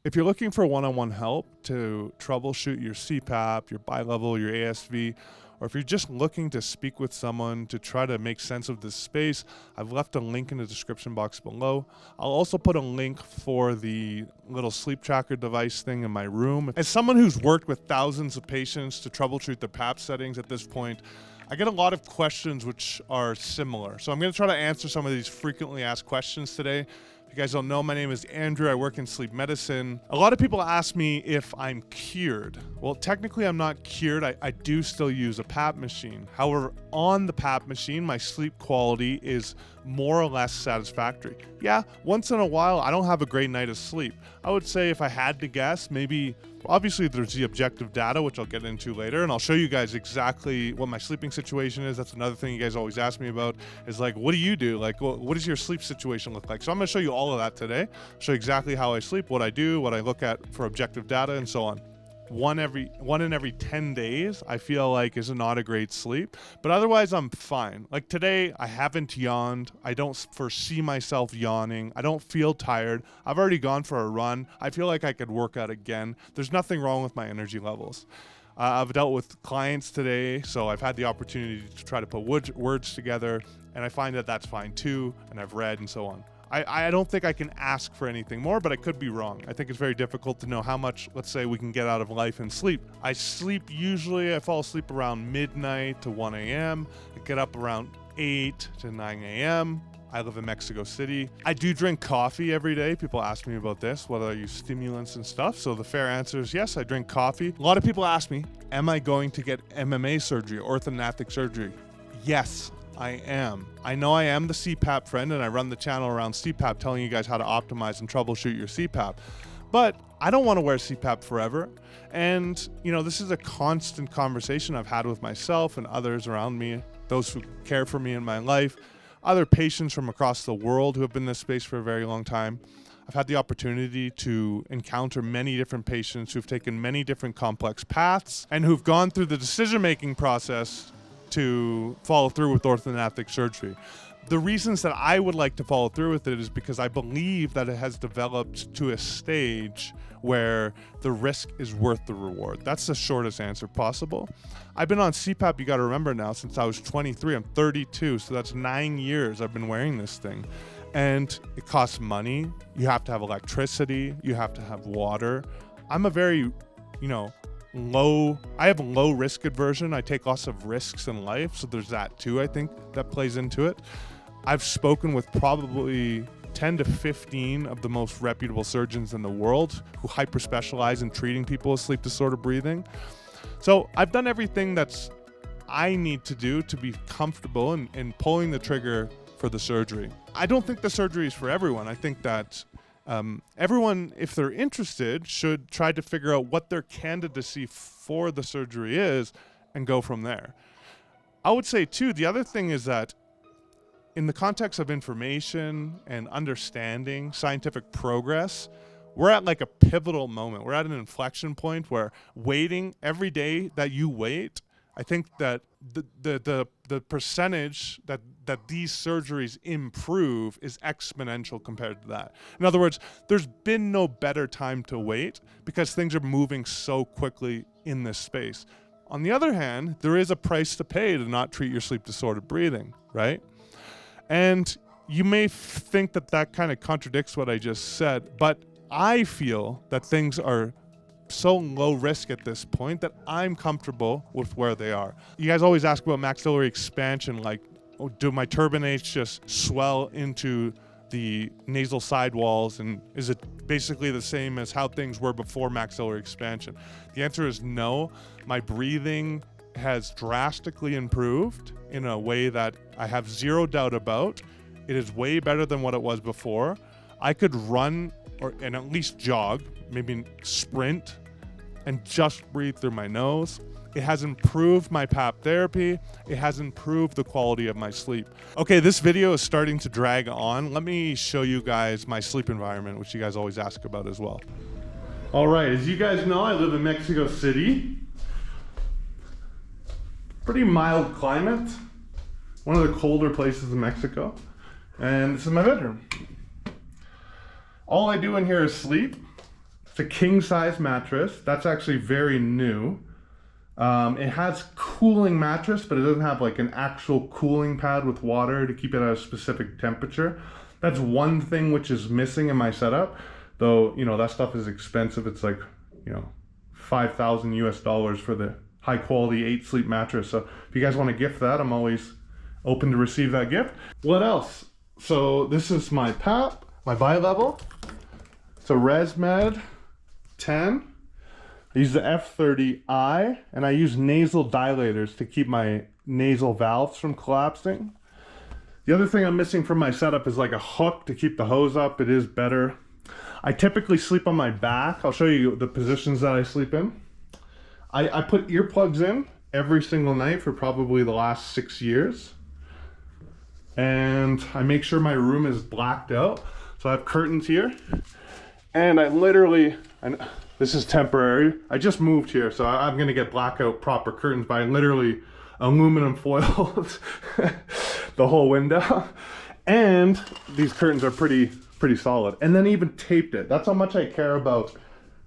If you're looking for one-on-one help to troubleshoot your CPAP, your bilevel, your ASV, or if you're just looking to speak with someone to try to make sense of this space, I've left a link in the description box below. I'll also put a link for the little sleep tracker device thing in my room. As someone who's worked with thousands of patients to troubleshoot their PAP settings at this point, I get a lot of questions which are similar. So I'm going to try to answer some of these frequently asked questions today. If you guys don't know, my name is Andrew. I work in sleep medicine. A lot of people ask me if I'm cured. Well, technically I'm not cured. I do still use a PAP machine. However, on the PAP machine, my sleep quality is more or less satisfactory. Yeah, once in a while, I don't have a great night of sleep. I would say if I had to guess, maybe, obviously there's the objective data, which I'll get into later, and I'll show you guys exactly what my sleeping situation is. That's another thing you guys always ask me about, is like, what do you do? Like, what does your sleep situation look like? So I'm gonna show you all of that today, show you exactly how I sleep, what I do, what I look at for objective data, and so on. One in every 10 days, I feel like is not a great sleep, but otherwise I'm fine. Like today, I haven't yawned. I don't foresee myself yawning. I don't feel tired. I've already gone for a run. I feel like I could work out again. There's nothing wrong with my energy levels. I've dealt with clients today, so I've had the opportunity to try to put words together, and I find that that's fine too, and I've read and so on. I don't think I can ask for anything more, but I could be wrong. I think it's very difficult to know how much, let's say, we can get out of life and sleep. I fall asleep around midnight to 1 a.m. I get up around 8 to 9 a.m. I live in Mexico City. I do drink coffee every day. People ask me about this, whether I use stimulants and stuff. So the fair answer is yes, I drink coffee. A lot of people ask me, am I going to get MMA surgery, orthodontic surgery? Yes, I am. I know I am the CPAP friend, and I run the channel around CPAP telling you guys how to optimize and troubleshoot your CPAP. But I don't want to wear CPAP forever. And, you know, this is a constant conversation I've had with myself and others around me, those who care for me in my life, other patients from across the world who have been in this space for a very long time. I've had the opportunity to encounter many different patients who've taken many different complex paths and who've gone through the decision-making process to follow through with orthodontic surgery. The reasons that I would like to follow through with it is because I believe that it has developed to a stage where the risk is worth the reward. That's the shortest answer possible. I've been on CPAP, you gotta remember now, since I was 23. I'm 32, so that's 9 years I've been wearing this thing. And it costs money. You have to have electricity. You have to have water. I'm a very, I have a low risk aversion. I take lots of risks in life. So there's that too, I think, that plays into it. I've spoken with probably 10 to 15 of the most reputable surgeons in the world who hyper specialize in treating people with sleep disorder breathing. So I've done everything that's I need to do to be comfortable in pulling the trigger for the surgery. I don't think the surgery is for everyone. I think that everyone, if they're interested, should try to figure out what their candidacy for the surgery is and go from there. I would say too, the other thing is that in the context of information and understanding scientific progress, we're at like a pivotal moment. We're at an inflection point where waiting every day that you wait, I think that the percentage that these surgeries improve is exponential compared to that. In other words, there's been no better time to wait because things are moving so quickly in this space. On the other hand, there is a price to pay to not treat your sleep disordered breathing, right? And you may think that that kind of contradicts what I just said, but I feel that things are so low risk at this point that I'm comfortable with where they are. You guys always ask about maxillary expansion, like, oh, do my turbinates just swell into the nasal sidewalls, and is it basically the same as how things were before maxillary expansion? The answer is no. My breathing has drastically improved in a way that I have zero doubt about. It is way better than what it was before. I could run and at least jog, maybe sprint, and just breathe through my nose. It has improved my PAP therapy. It has improved the quality of my sleep. Okay, this video is starting to drag on. Let me show you guys my sleep environment, which you guys always ask about as well. All right, as you guys know, I live in Mexico City. Pretty mild climate. One of the colder places in Mexico. And this is my bedroom. All I do in here is sleep. It's a king size mattress. That's actually very new. It has cooling mattress, but it doesn't have like an actual cooling pad with water to keep it at a specific temperature. That's one thing which is missing in my setup, though, you know, that stuff is expensive. It's like, you know, $5,000 US for the high quality 8 sleep mattress. So if you guys want to gift that, I'm always open to receive that gift. What else? So this is my PAP, my bi-level. It's a ResMed 10. I use the F30i, and I use nasal dilators to keep my nasal valves from collapsing. The other thing I'm missing from my setup is like a hook to keep the hose up. It is better. I typically sleep on my back. I'll show you the positions that I sleep in. I put earplugs in every single night for probably the last 6 years. And I make sure my room is blacked out. So I have curtains here. And I literally, this is temporary. I just moved here, so I'm gonna get blackout proper curtains, but I literally aluminum foiled the whole window. And these curtains are pretty solid. And then even taped it. That's how much I care about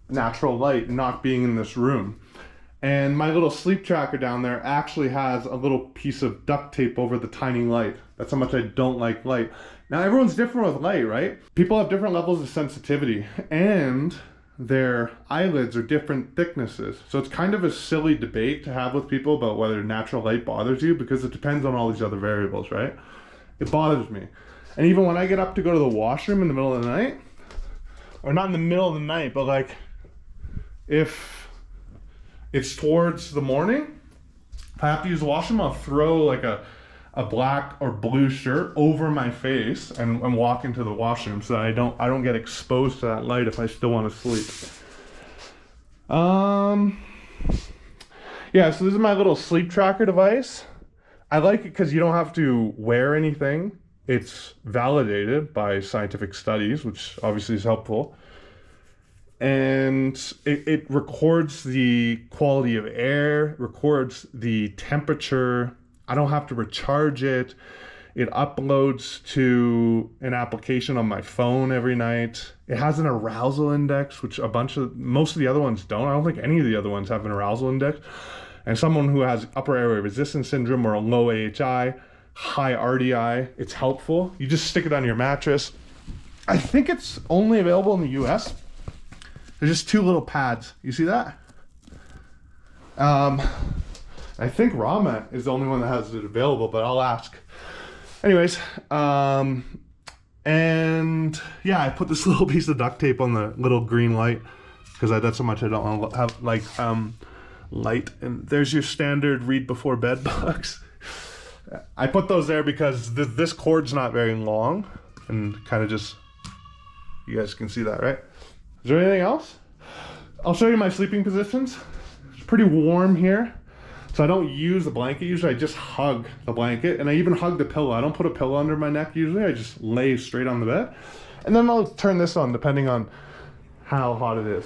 natural light not being in this room. And my little sleep tracker down there actually has a little piece of duct tape over the tiny light. That's how much I don't like light. Now everyone's different with light, right? People have different levels of sensitivity and their eyelids are different thicknesses. So it's kind of a silly debate to have with people about whether natural light bothers you, because it depends on all these other variables, right? It bothers me. And even when I get up to go to the washroom in the middle of the night, or not in the middle of the night, but like if it's towards the morning, if I have to use the washroom, I'll throw like a black or blue shirt over my face and walk into the washroom so that I don't get exposed to that light if I still want to sleep. Yeah, so this is my little sleep tracker device. I like it because you don't have to wear anything. It's validated by scientific studies, which obviously is helpful. And it records the quality of air, records the temperature. I don't have to recharge it. It uploads to an application on my phone every night. It has an arousal index, which most of the other ones don't. I don't think any of the other ones have an arousal index. And someone who has upper airway resistance syndrome or a low AHI, high RDI, it's helpful. You just stick it on your mattress. I think it's only available in the US. There's just 2 little pads. You see that? I think Ramat is the only one that has it available, but I'll ask. Anyways, and yeah, I put this little piece of duct tape on the little green light because that's how much I don't want to have like light. And there's your standard read before bed box. I put those there because this cord's not very long, and kind of just, you guys can see that, right? Is there anything else? I'll show you my sleeping positions. It's pretty warm here, so I don't use the blanket usually. I just hug the blanket, and I even hug the pillow. I don't put a pillow under my neck usually. I just lay straight on the bed, and then I'll turn this on depending on how hot it is.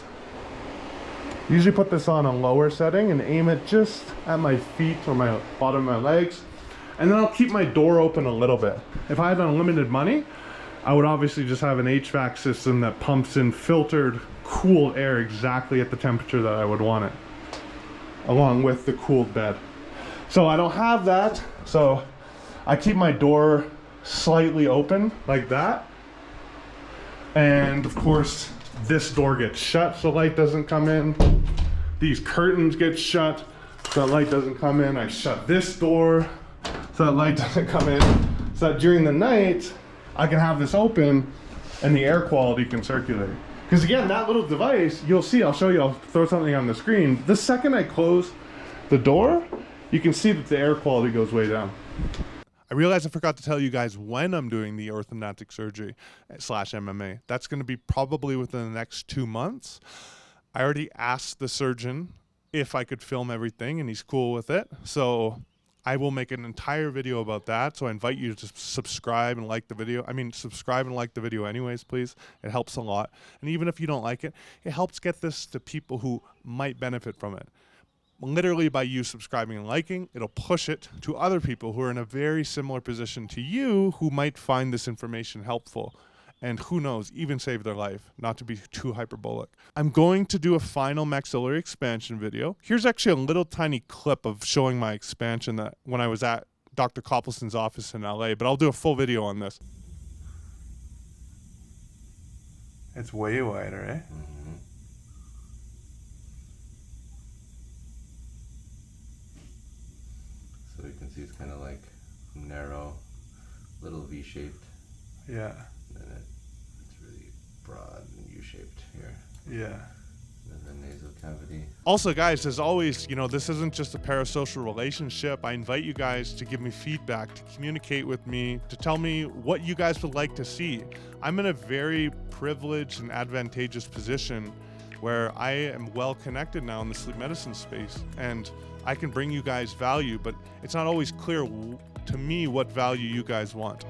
Usually put this on a lower setting and aim it just at my feet or my bottom of my legs, and then I'll keep my door open a little bit. If I had unlimited money, I would obviously just have an HVAC system that pumps in filtered, cool air exactly at the temperature that I would want it, along with the cooled bed. So I don't have that, so I keep my door slightly open like that. And of course, this door gets shut so light doesn't come in. These curtains get shut so that light doesn't come in. I shut this door so that light doesn't come in, so that during the night, I can have this open and the air quality can circulate. Because again, that little device, you'll see, I'll show you, I'll throw something on the screen. The second I close the door, you can see that the air quality goes way down. I realized I forgot to tell you guys when I'm doing the orthodontic surgery / MMA. That's going to be probably within the next 2 months. I already asked the surgeon if I could film everything, and he's cool with it. So I will make an entire video about that. So I invite you to subscribe and like the video. Subscribe and like the video anyways, please. It helps a lot. And even if you don't like it, it helps get this to people who might benefit from it. Literally by you subscribing and liking, it'll push it to other people who are in a very similar position to you who might find this information helpful. and who knows, even save their life, not to be too hyperbolic. I'm going to do a final maxillary expansion video. Here's actually a little tiny clip of showing my expansion that when I was at Dr. Copleston's office in LA, but I'll do a full video on this. It's way wider, eh? Mm-hmm. So you can see it's kind of like narrow, little V-shaped. Yeah. And then it's really broad and U-shaped here. Yeah. And the nasal cavity. Also, guys, as always, you know, this isn't just a parasocial relationship. I invite you guys to give me feedback, to communicate with me, to tell me what you guys would like to see. I'm in a very privileged and advantageous position where I am well connected now in the sleep medicine space, and I can bring you guys value, but it's not always clear to me what value you guys want.